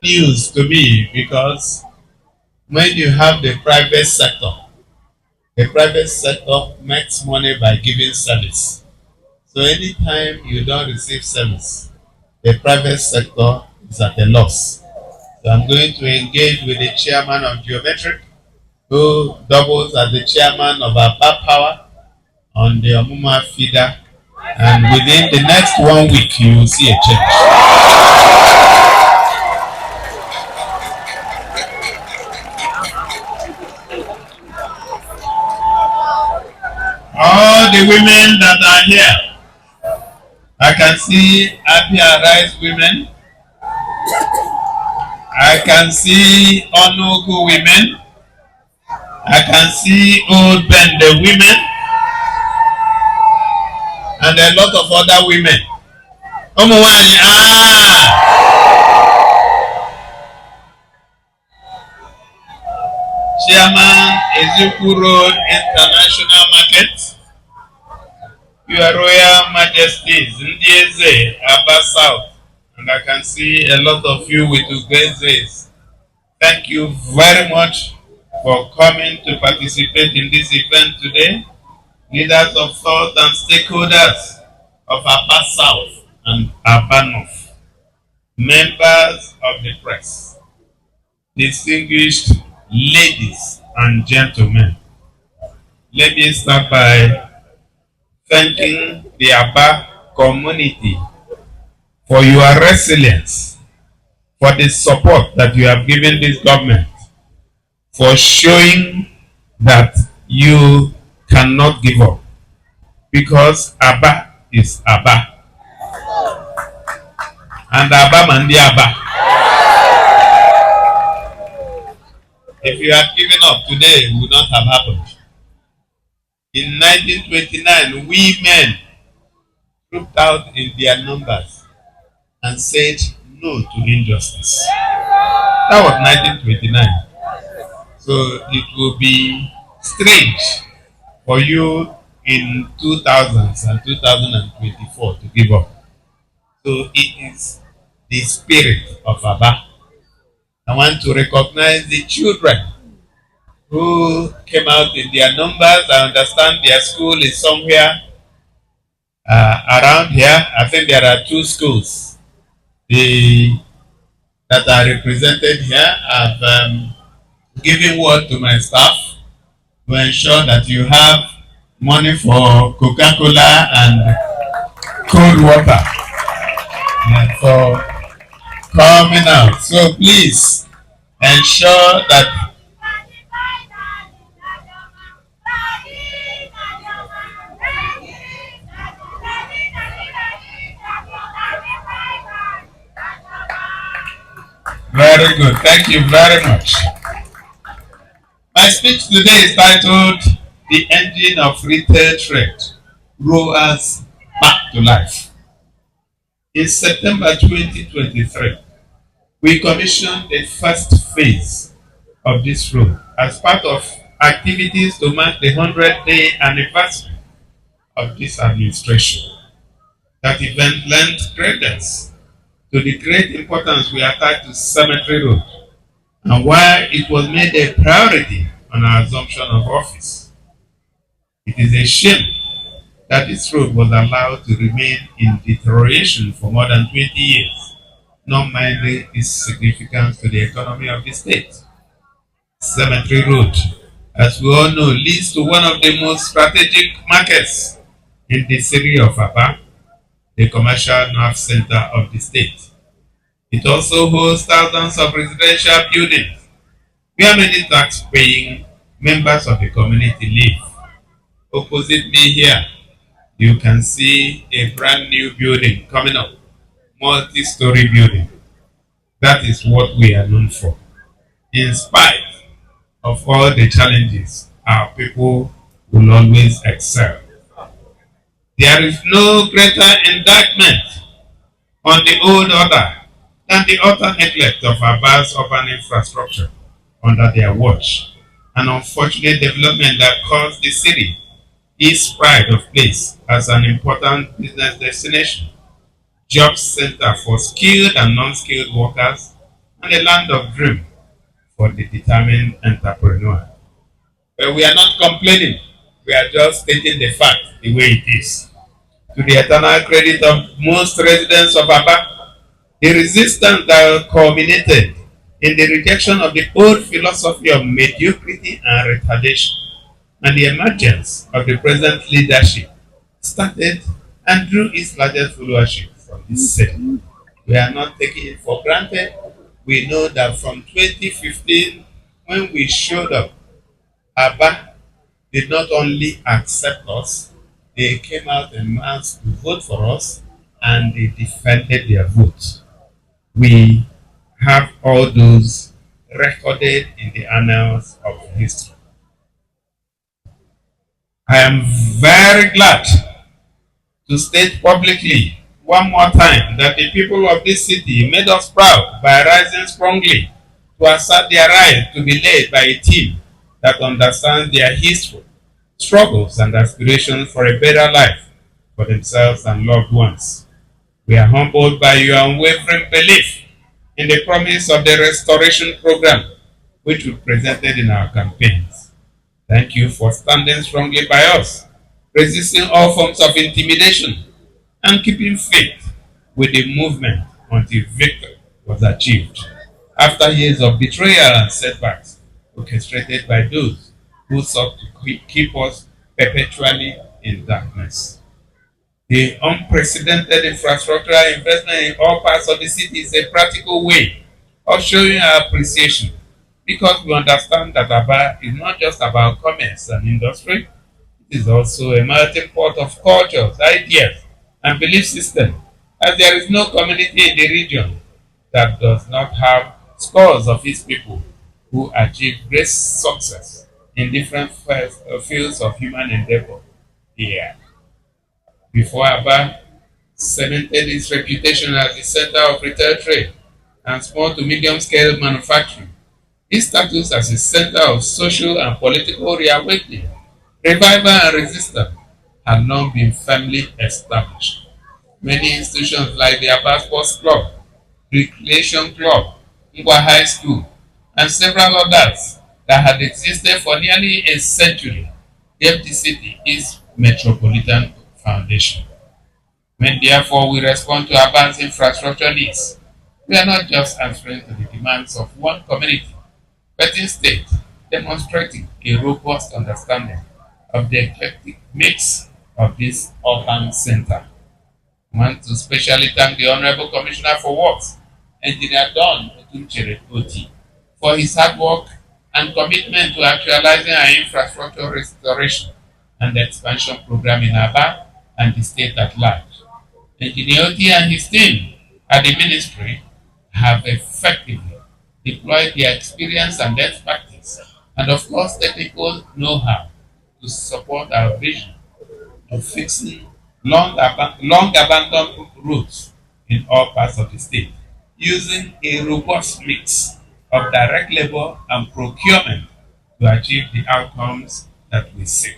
news to me because when you have the private sector makes money by giving service. So anytime you don't receive service, the private sector is at a loss. So I'm going to engage with the chairman of Geometric, who doubles as the chairman of our power on the Omuma feeder. And within the next 1 week, you will see a change. All the women that are here, I can see happy arise women. I can see Onugu women. I can see old Bende women. And a lot of other women. Omuwani, Chairman Ezeku Road International Market. Your Royal Majesties, Ndieze, Aba South. And I can see a lot of you with Ugezes. Thank you very much for coming to participate in this event today. Leaders of thought and stakeholders of Aba South and Aba North. Members of the press. Distinguished ladies and gentlemen. Let me start by thanking the Aba community for your resilience, for the support that you have given this government, for showing that you cannot give up, because Aba is Aba, and Aba Mandi Aba. If you had given up today, it would not have happened. In 1929, we men trooped out in their numbers and said no to injustice. That was 1929. So it will be strange for you in 2000s and 2024 to give up. So it is the spirit of Aba. I want to recognize the children who came out in their numbers. I understand their school is somewhere around here. I think there are 2 schools that are represented here. I've given word to my staff to ensure that you have money for Coca-Cola and cold water for coming out. So please ensure that very good. Thank you very much. My speech today is titled The Engine of Retail Trade, Growers Back to Life. In September 2023, we commissioned the first phase of this road as part of activities to mark the 100th-day anniversary of this administration. That event lent credence to the great importance we attach to Cemetery Road and why it was made a priority on our assumption of office. It is a shame that this road was allowed to remain in deterioration for more than 20 years, not minding its significance to the economy of the state. Cemetery Road, as we all know, leads to one of the most strategic markets in the city of Aba, the commercial north center of the state. It also hosts thousands of residential buildings where many tax-paying members of the community live. Opposite me here, you can see a brand new building coming up, multi-story building. That is what we are known for. In spite of all the challenges, our people will always excel. There is no greater indictment on the old order than the utter neglect of Aba's urban infrastructure under their watch, an unfortunate development that caused the city its pride of place as an important business destination, job center for skilled and non-skilled workers, and a land of dream for the determined entrepreneur. But we are not complaining. We are just stating the fact the way it is. To the eternal credit of most residents of Aba, the resistance that culminated in the rejection of the old philosophy of mediocrity and retardation and the emergence of the present leadership started and drew its largest followership from this city. We are not taking it for granted. We know that from 2015, when we showed up, Aba did not only accept us, they came out en masse to vote for us and they defended their vote. We have all those recorded in the annals of history. I am very glad to state publicly one more time that the people of this city made us proud by rising strongly to assert their right to be led by a team that understands their history, struggles, and aspirations for a better life for themselves and loved ones. We are humbled by your unwavering belief in the promise of the restoration program which we presented in our campaigns. Thank you for standing strongly by us, resisting all forms of intimidation, and keeping faith with the movement until victory was achieved. After years of betrayal and setbacks orchestrated by those who sought to keep us perpetually in darkness. The unprecedented infrastructural investment in all parts of the city is a practical way of showing our appreciation because we understand that Aba is not just about commerce and industry, it is also a melting pot of cultures, ideas, and belief systems, as there is no community in the region that does not have scores of its people who achieve great success in different fields of human endeavor here. Before Aba cemented its reputation as the center of retail trade and small to medium scale manufacturing, its status as a center of social and political reawakening, revival, and resistance had long been firmly established. Many institutions like the Aba Sports Club, Recreation Club, Ngwa High School, and several others that had existed for nearly a century gave the city its metropolitan foundation. When therefore we respond to Aba's infrastructure needs, we are not just answering to the demands of one community, but instead demonstrating a robust understanding of the eclectic mix of this urban center. I want to specially thank the Honorable Commissioner for Works, Engineer Don Otti, for his hard work and commitment to actualizing our infrastructure restoration and expansion program in Aba and the state at large. Engineer Otti and his team at the ministry have effectively deployed their experience and expertise and of course technical know-how to support our vision of fixing long abandoned roads in all parts of the state using a robust mix of direct labor and procurement to achieve the outcomes that we seek.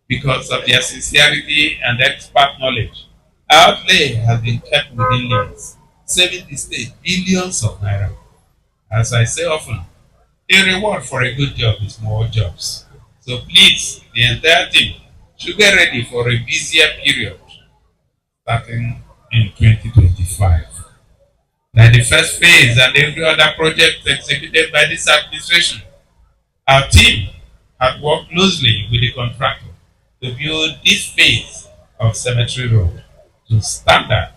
Because of their sincerity and expert knowledge, our outlay has been kept within limits, saving the state billions of naira. As I say often, the reward for a good job is more jobs. So please, the entire team should get ready for a busier period starting in 2025. Like the first phase and every other project executed by this administration, our team had worked closely with the contractor to build this phase of Cemetery Road to standard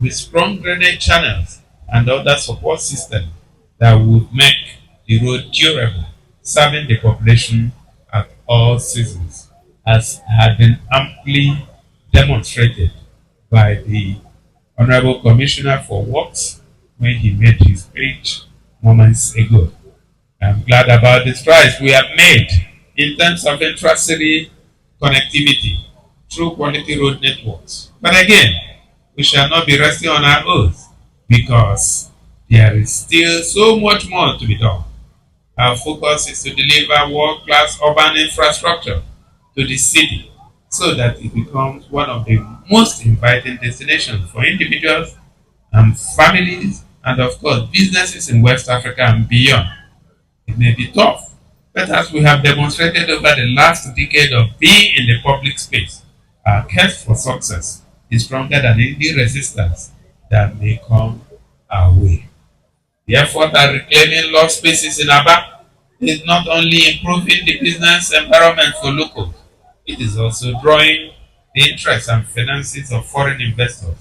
with strong drainage channels and other support systems that would make the road durable, serving the population at all seasons, as had been amply demonstrated by the Honorable Commissioner for Works when he made his speech moments ago. I'm glad about the strides we have made in terms of intra-city connectivity through quality road networks. But again, we shall not be resting on our oath because there is still so much more to be done. Our focus is to deliver world-class urban infrastructure to the city so that it becomes one of the most inviting destinations for individuals and families and of course businesses in West Africa and beyond. It may be tough, but as we have demonstrated over the last decade of being in the public space, our quest for success is stronger than any resistance that may come our way. The effort at reclaiming lost spaces in Aba is not only improving the business environment for locals, it is also drawing the interest and finances of foreign investors.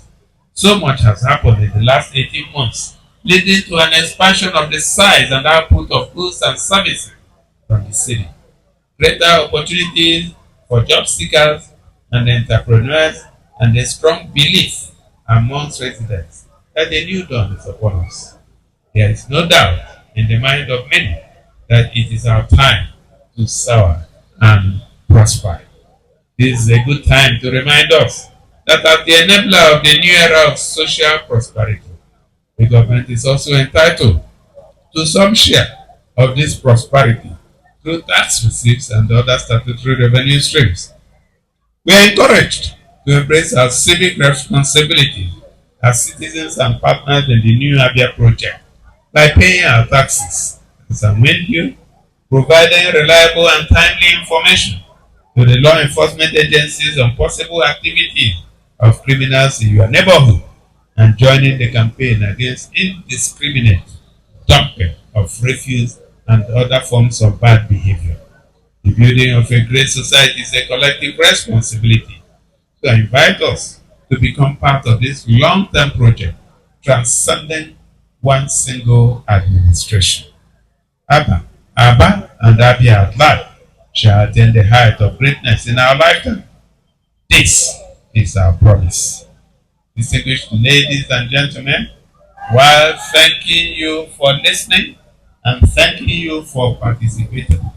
So much has happened in the last 18 months, leading to an expansion of the size and output of goods and services from the city. Greater opportunities for job seekers and entrepreneurs, and a strong belief amongst residents that a new dawn is upon us. There is no doubt in the mind of many that it is our time to soar and prosper. This is a good time to remind us that as the enabler of the new era of social prosperity, the government is also entitled to some share of this prosperity through tax receipts and other statutory revenue streams. We are encouraged to embrace our civic responsibilities as citizens and partners in the new Abia project by paying our taxes as and when due, providing reliable and timely information to the law enforcement agencies on possible activities of criminals in your neighborhood, and joining the campaign against indiscriminate dumping of refuse and other forms of bad behavior. The building of a great society is a collective responsibility. So I invite us to become part of this long-term project, transcending one single administration. Abba, and Abia at large shall attain the height of greatness in our lifetime. This is our promise. Distinguished ladies and gentlemen, while thanking you for listening and thanking you for participating,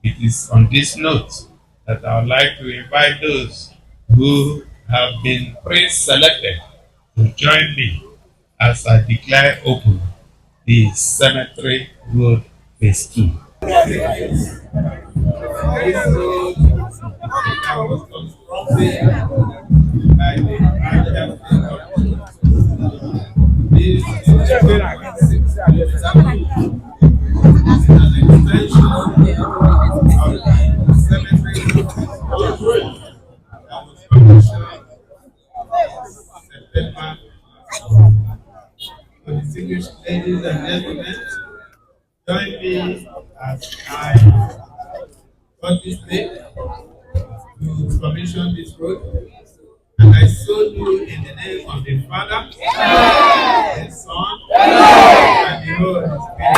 it is on this note that I would like to invite those who have been pre-selected to join me as I declare open the Cemetery Road Phase 2. This road was constructed by the this is an extension of the cemetery that was commissioned September. So distinguished ladies and gentlemen, join me as I got this day to commission this road. And I so do in the name of the Father, the Son, and the Holy Spirit.